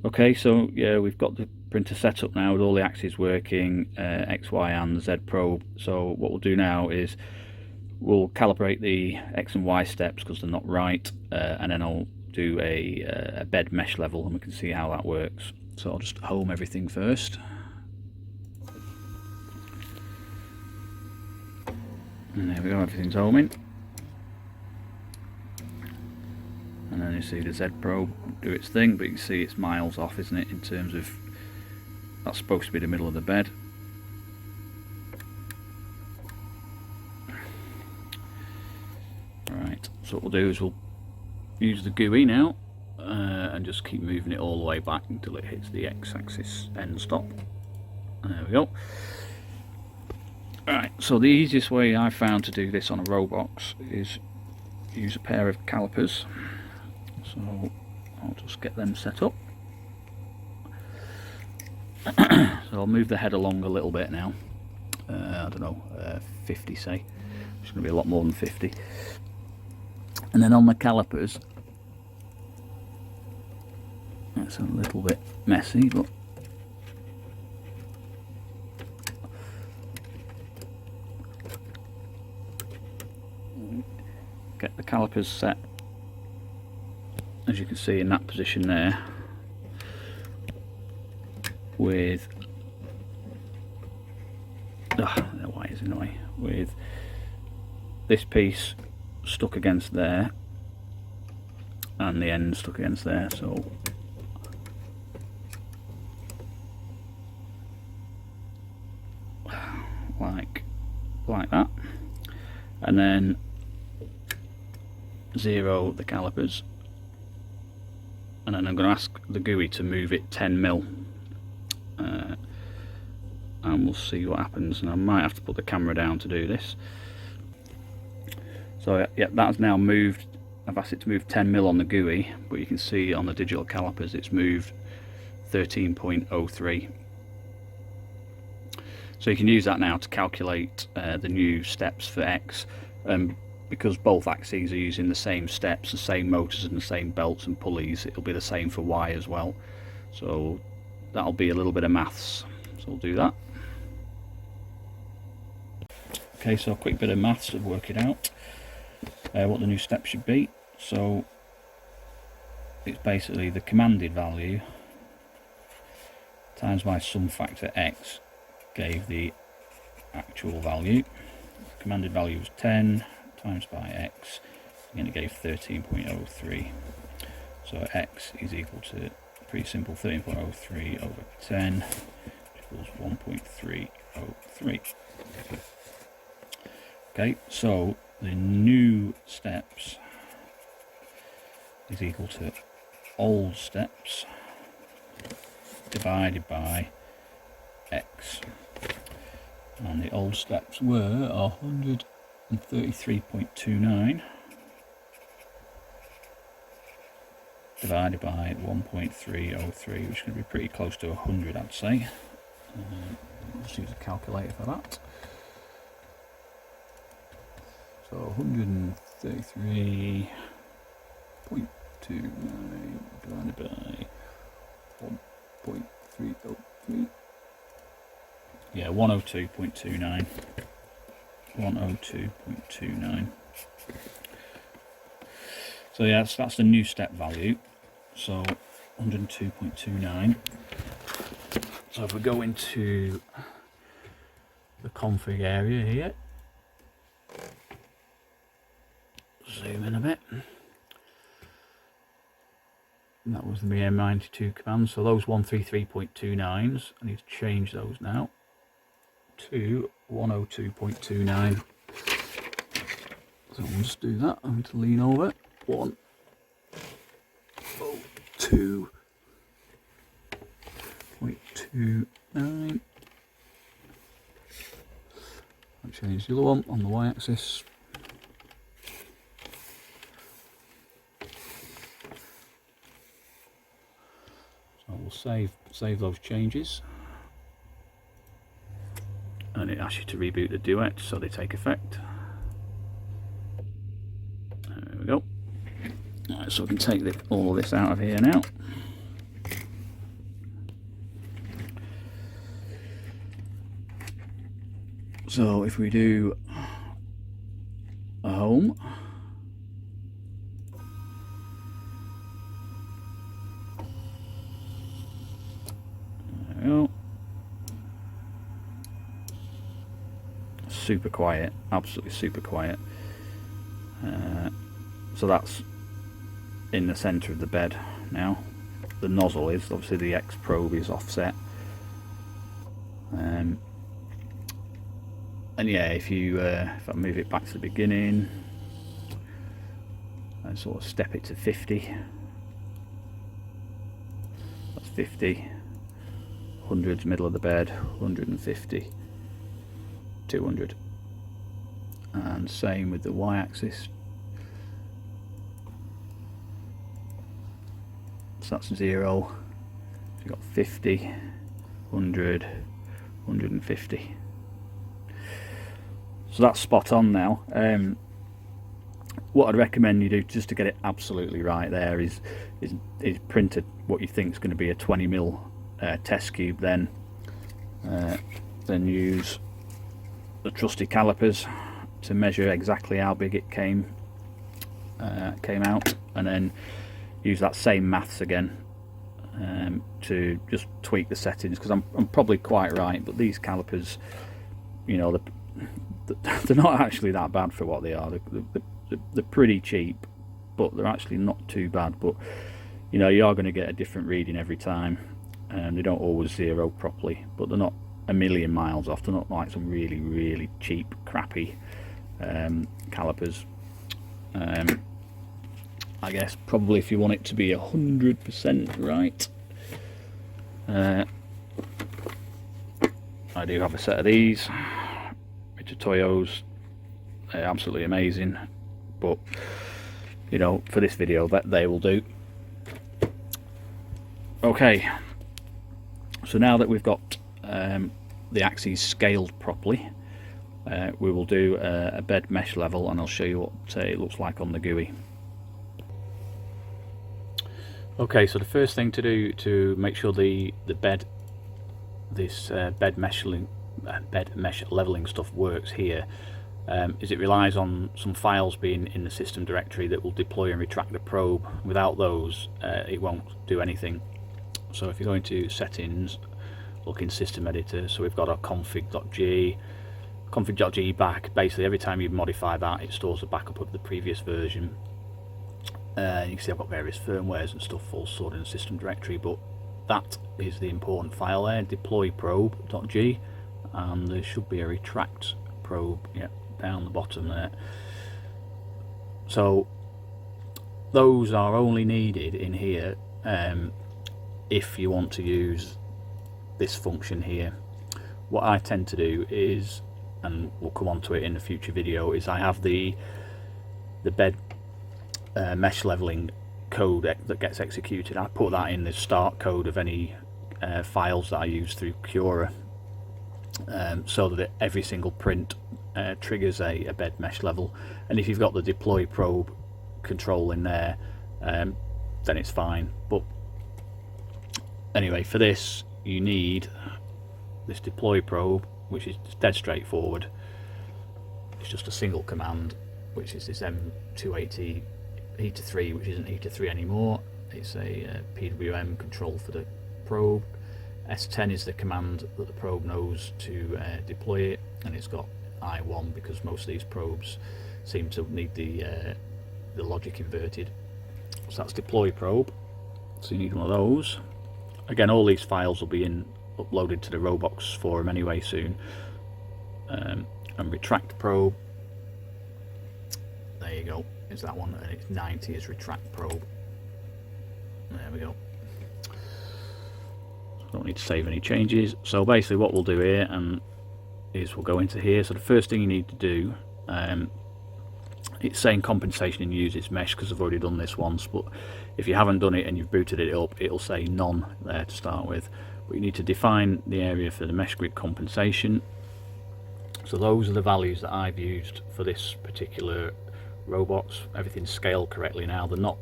Okay, so yeah, we've got the printer set up now with all the axes working, X, Y and the Z probe. So what we'll do now is we'll calibrate the X and Y steps because they're not right, and then I'll do a bed mesh level and we can see how that works. So I'll just home everything first. And there we go, everything's homing. And then you see the Z probe do its thing, but you can see it's miles off, isn't it, in terms of that's supposed to be the middle of the bed. Right, so what we'll do is we'll use the GUI now and just keep moving it all the way back until it hits the X-axis end stop. There we go. Alright, so the easiest way I found to do this on a Robox is use a pair of calipers. So I'll just get them set up. So I'll move the head along a little bit now. I don't know, 50 say. It's going to be a lot more than 50. And then on the calipers, that's a little bit messy, but get the calipers set, as you can see, in that position there, with the wires in the way, with this piece stuck against there and the end stuck against there. So like that, and then zero the calipers, and then I'm going to ask the GUI to move it 10mm, and we'll see what happens. And I might have to put the camera down to do this. So yeah, that's now moved. I've asked it to move 10mm on the GUI, but you can see on the digital calipers it's moved 13.03. So you can use that now to calculate the new steps for X, because both axes are using the same steps, the same motors and the same belts and pulleys. It'll be the same for Y as well. So that'll be a little bit of maths. So we'll do that. Okay, so a quick bit of maths to work it out. What the new step should be. So it's basically the commanded value times by some factor X gave the actual value. The commanded value was 10 times by X, and it gave 13.03. So X is equal to, pretty simple, 13.03 over 10, which equals 1.303. Okay, so the new steps is equal to old steps divided by X, and the old steps were 133.29 divided by 1.303, which is going to be pretty close to 100, I'd say. Let's use a calculator for that. So 133.29 divided by 1.303. Yeah, 102.29. 102.29. So yeah, that's the new step value. So 102.29. So if we go into the config area here, zoom in a bit. And that was the M92 command. So those 133.29s, I need to change those now to 102.29. So we'll just do that. I'm going to lean over. 102.29. I'll change the other one on the y-axis. So we'll save those changes, and it asks you to reboot the Duet so they take effect. There we go. Right, so we can take all of this out of here now. So if we do a home, there we go. Super quiet, absolutely super quiet. So that's in the center of the bed now. The nozzle is, obviously the X probe is offset. And yeah, if I move it back to the beginning and sort of step it to 50, that's 50. 100's middle of the bed, 150, 200, and same with the y-axis. So that's 0. So you've got 50, 100, 150. So that's spot on now. What I'd recommend you do, just to get it absolutely right there, is print what you think is going to be a 20mm test cube, then use the trusty calipers to measure exactly how big it came out, and then use that same maths again to just tweak the settings, because I'm probably quite right, but these calipers, you know, they're not actually that bad for what they are. They're pretty cheap, but they're actually not too bad. But you know, you are going to get a different reading every time, and they don't always zero properly, but they're not a million miles off. They're not like some really cheap, crappy calipers. I guess probably if you want it to be 100% right, I do have a set of these. It's a Toyos. They're absolutely amazing, but you know, for this video, that they will do. Okay, so now that we've got the axes scaled properly, we will do a bed mesh level, and I'll show you what it looks like on the GUI. Okay, so the first thing to do to make sure the bed mesh leveling stuff works here is it relies on some files being in the system directory that will deploy and retract the probe. Without those, it won't do anything. So if you go into settings, look in system editor, so we've got our config.g back. Basically every time you modify that, it stores a backup of the previous version. You can see I've got various firmwares and stuff all stored in the system directory, but that is the important file there, deploy probe.g, and there should be a retract probe, down the bottom there. So those are only needed in here if you want to use this function here. What I tend to do is, and we'll come on to it in a future video, is I have the bed mesh leveling code that gets executed. I put that in the start code of any files that I use through Cura, so that every single print triggers a bed mesh level, and if you've got the deploy probe control in there, then it's fine. But anyway, for this you need this deploy probe, which is dead straightforward. It's just a single command, which is this M280 heater 3, which isn't heater 3 anymore. It's a PWM control for the probe. S10 is the command that the probe knows to deploy it, and it's got I1 because most of these probes seem to need the logic inverted. So that's deploy probe. So you need one of those. Again, all these files will be uploaded to the Robox forum anyway soon. And retract probe. There you go. Is that one, and it's 90 is retract probe. There we go. Don't need to save any changes. So basically what we'll do here is we'll go into here. So the first thing you need to do, it's saying compensation and use its mesh because I've already done this once, but if you haven't done it and you've booted it up, it'll say none there to start with. But you need to define the area for the mesh grid compensation. So those are the values that I've used for this particular Robox. Everything's scaled correctly now. They're not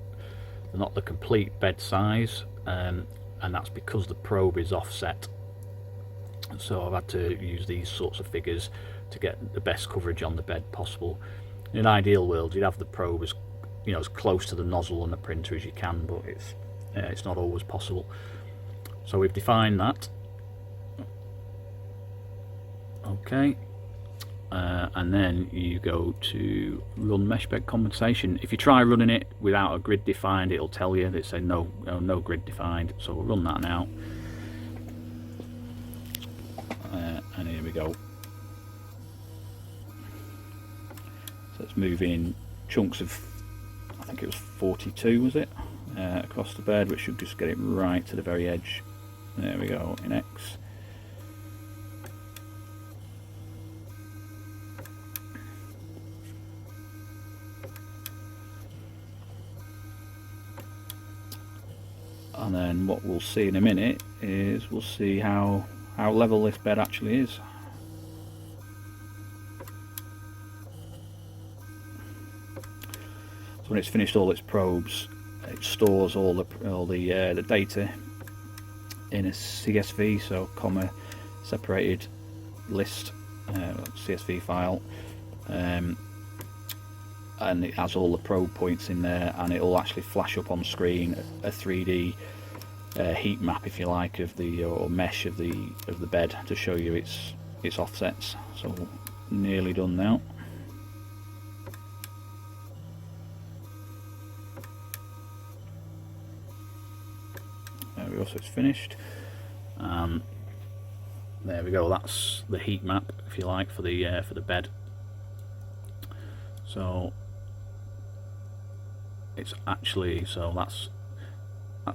the complete bed size, and that's because the probe is offset. So I've had to use these sorts of figures to get the best coverage on the bed possible. In an ideal world, you'd have the probe as, you know, as close to the nozzle on the printer as you can, but it's not always possible. So we've defined that. Okay. And then you go to run mesh bed compensation. If you try running it without a grid defined, it'll tell you that say no grid defined. So we'll run that now. And here we go. So it's moving chunks of, I think it was 42, was it? Across the bed, which should just get it right to the very edge. There we go, in X. And then what we'll see in a minute is we'll see how level this bed actually is. So when it's finished all its probes, it stores all the data in a CSV, so comma separated list CSV file, and it has all the probe points in there, and it will actually flash up on screen a 3D heat map, if you like, of the or mesh of the bed to show you its offsets. So nearly done now. There we go, so it's finished. There we go, that's the heat map, if you like, for the bed. So it's actually, so that's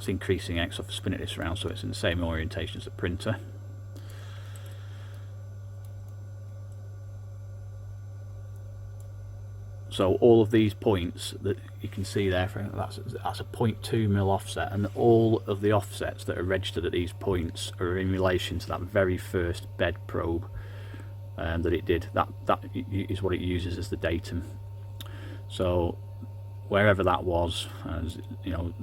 increasing X. I've spin it this around so it's in the same orientation as the printer. So all of these points that you can see there, that's a 0.2 mil offset, and all of the offsets that are registered at these points are in relation to that very first bed probe that it did. That is what it uses as the datum. So wherever that was, you know,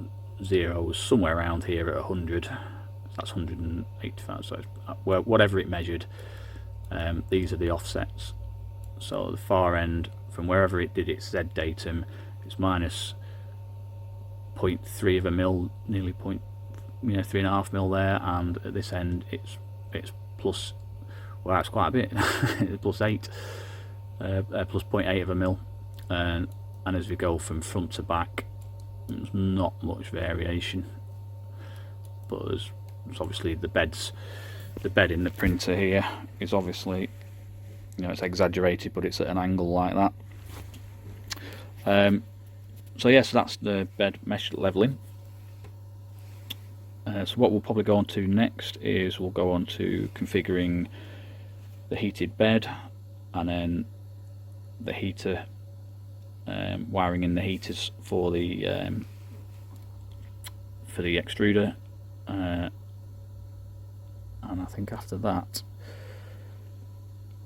0 was somewhere around here at 100. That's 185. So whatever it measured, these are the offsets. So the far end, from wherever it did its Z datum, it's minus 0.3 of a mil, nearly 3.5 mil there, and at this end it's plus, well, that's quite a bit, plus 8, plus 0.8 of a mil, and as we go from front to back, there's not much variation, but there's obviously the bed in the printer here is obviously, you know, it's exaggerated, but it's at an angle like that. So yes, that's the bed mesh leveling. So what we'll probably go on to next is we'll go on to configuring the heated bed, and then the heater, wiring in the heaters for the extruder, and I think after that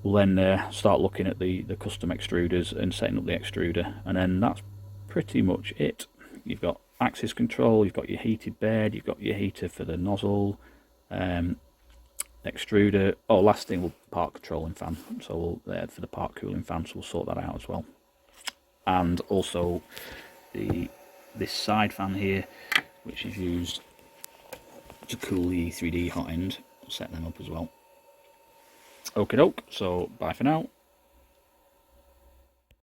we'll then start looking at the custom extruders and setting up the extruder, and then that's pretty much it. You've got axis control, you've got your heated bed, you've got your heater for the nozzle, extruder. Oh, last thing, we'll part control and fan, so we'll for the part cooling fan, so we'll sort that out as well. And also this side fan here, which is used to cool the 3D hot end, we'll set them up as well. Okie doke, so bye for now.